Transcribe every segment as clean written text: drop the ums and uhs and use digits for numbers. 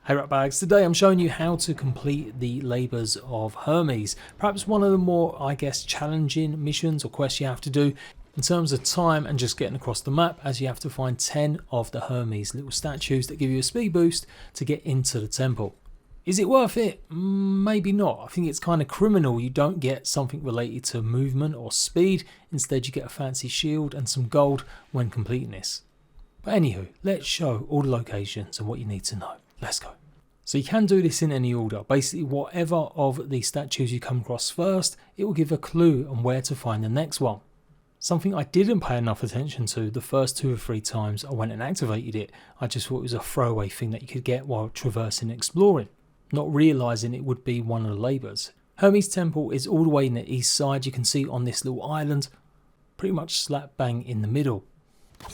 Hey Ratbags, today I'm showing you how to complete the labours of Hermes. Perhaps one of the more, challenging missions or quests you have to do in terms of time and just getting across the map, as you have to find 10 of the Hermes little statues that give you a speed boost to get into the temple. Is it worth it? Maybe not. I think it's kind of criminal you don't get something related to movement or speed. Instead you get a fancy shield and some gold when completing this. But anywho, let's show all the locations and what you need to know. Let's go. So you can do this in any order. Basically, whatever of the statues you come across first, it will give a clue on where to find the next one. Something I didn't pay enough attention to the first 2 or 3 times I went and activated it. I just thought it was a throwaway thing that you could get while traversing and exploring, not realising it would be one of the labours. Hermes Temple is all the way in the east side. You can see on this little island, pretty much slap bang in the middle.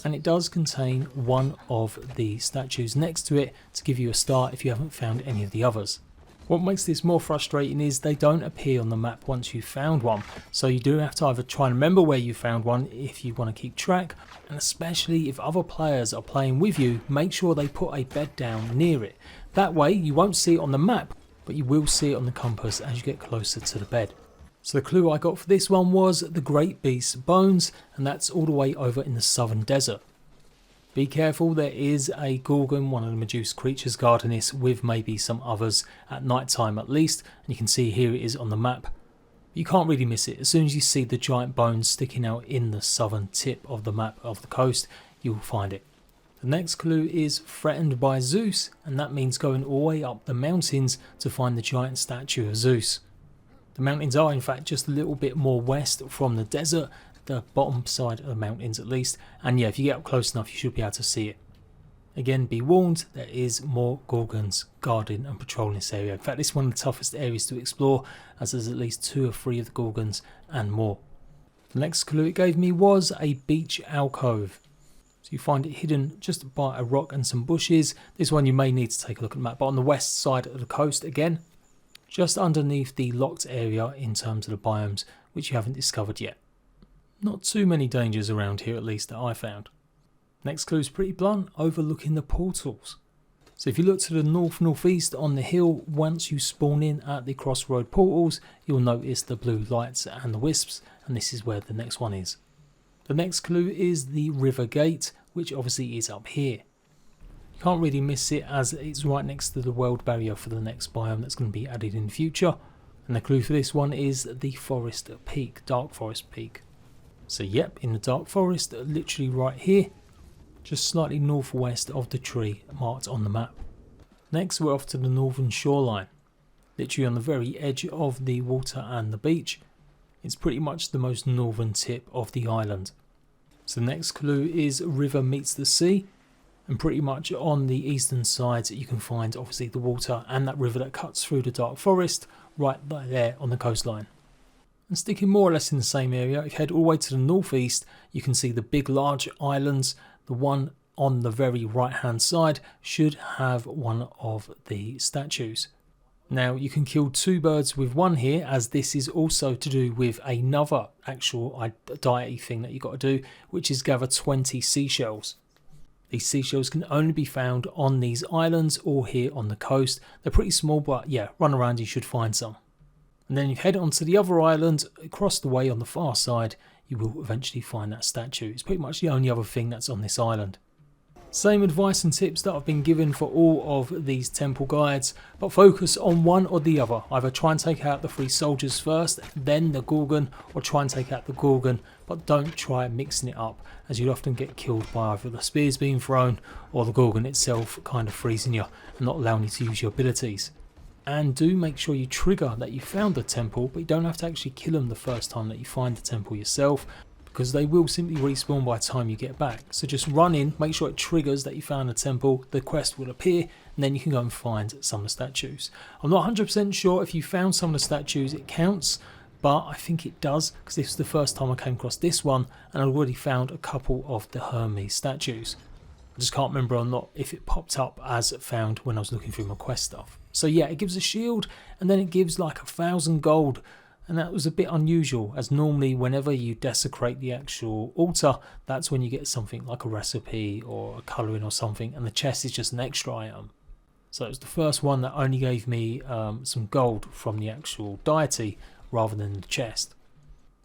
And it does contain one of the statues next to it to give you a start if you haven't found any of the others. What makes this more frustrating is they don't appear on the map once you've found one, so you do have to either try and remember where you found one if you want to keep track, and especially if other players are playing with you, make sure they put a bed down near it. That way you won't see it on the map, but you will see it on the compass as you get closer to the bed. So the clue I got for this one was the Great Beast's bones, and that's all the way over in the southern desert. Be careful, there is a Gorgon, one of the Medusa creatures, guarding this, with maybe some others at night time at least, and you can see here it is on the map. You can't really miss it. As soon as you see the giant bones sticking out in the southern tip of the map of the coast, you will find it. The next clue is threatened by Zeus, and that means going all the way up the mountains to find the giant statue of Zeus. The mountains are in fact just a little bit more west from the desert, the bottom side of the mountains at least, and yeah, if you get up close enough you should be able to see it. Again, be warned, there is more Gorgons guarding and patrolling this area. In fact, this is one of the toughest areas to explore, as there's at least 2 or 3 of the Gorgons and more. The next clue it gave me was a beach alcove. So you find it hidden just by a rock and some bushes. This one you may need to take a look at the map, but on the west side of the coast again, just underneath the locked area in terms of the biomes, which you haven't discovered yet. Not too many dangers around here, at least that I found. Next clue is pretty blunt, overlooking the portals. So if you look to the north-northeast on the hill, once you spawn in at the crossroad portals, you'll notice the blue lights and the wisps, and this is where the next one is. The next clue is the river gate, which obviously is up here. Can't really miss it as it's right next to the world barrier for the next biome that's going to be added in the future. And the clue for this one is the forest peak, dark forest peak. So yep, in the dark forest, literally right here, just slightly northwest of the tree marked on the map. Next we're off to the northern shoreline, literally on the very edge of the water and the beach. It's pretty much the most northern tip of the island. So the next clue is river meets the sea. And pretty much on the eastern side you can find obviously the water and that river that cuts through the dark forest right there on the coastline. And sticking more or less in the same area, if you head all the way to the northeast, you can see the big large islands. The one on the very right hand side should have one of the statues. Now you can kill 2 birds with one here, as this is also to do with another actual diety thing that you got to do, which is gather 20 seashells. These seashells can only be found on these islands or here on the coast. They're pretty small, but yeah, run around, you should find some. And then you head on to the other island, across the way on the far side, you will eventually find that statue. It's pretty much the only other thing that's on this island. Same advice and tips that I've been given for all of these temple guides, but focus on one or the other. Either try and take out the 3 soldiers first, then the Gorgon, or try and take out the Gorgon, but don't try mixing it up, as you'll often get killed by either the spears being thrown or the Gorgon itself kind of freezing you and not allowing you to use your abilities. And do make sure you trigger that you found the temple, but you don't have to actually kill them the first time that you find the temple yourself, because they will simply respawn by the time you get back. So just run in, make sure it triggers that you found the temple, the quest will appear, and then you can go and find some of the statues. I'm not 100% sure if you found some of the statues it counts, but I think it does, because this is the first time I came across this one, and I already found a couple of the Hermes statues. I just can't remember or not if it popped up as found when I was looking through my quest stuff. So yeah, it gives a shield, and then it gives like 1,000 gold. And that was a bit unusual, as normally whenever you desecrate the actual altar, that's when you get something like a recipe or a colouring or something, and the chest is just an extra item. So it was the first one that only gave me some gold from the actual deity rather than the chest.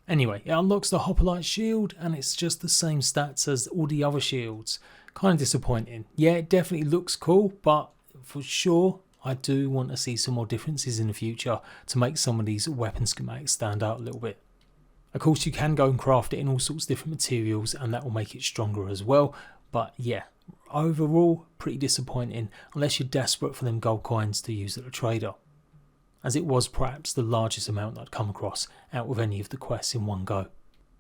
Anyway, it unlocks the Hoplite shield and it's just the same stats as all the other shields. Kind of disappointing. Yeah, it definitely looks cool, but for sure I do want to see some more differences in the future to make some of these weapon schematics stand out a little bit. Of course you can go and craft it in all sorts of different materials and that will make it stronger as well, but yeah, overall pretty disappointing unless you're desperate for them gold coins to use at the trader, as it was perhaps the largest amount that I'd come across out of any of the quests in one go.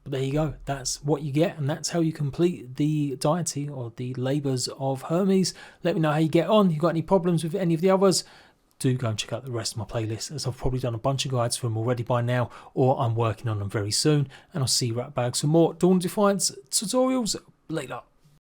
But there you go, that's what you get and that's how you complete the deity or the labours of Hermes. Let me know how you get on. If you've got any problems with any of the others, do go and check out the rest of my playlist, as I've probably done a bunch of guides for them already by now, or I'm working on them very soon, and I'll see you right back some more Dawn of Defiance tutorials later.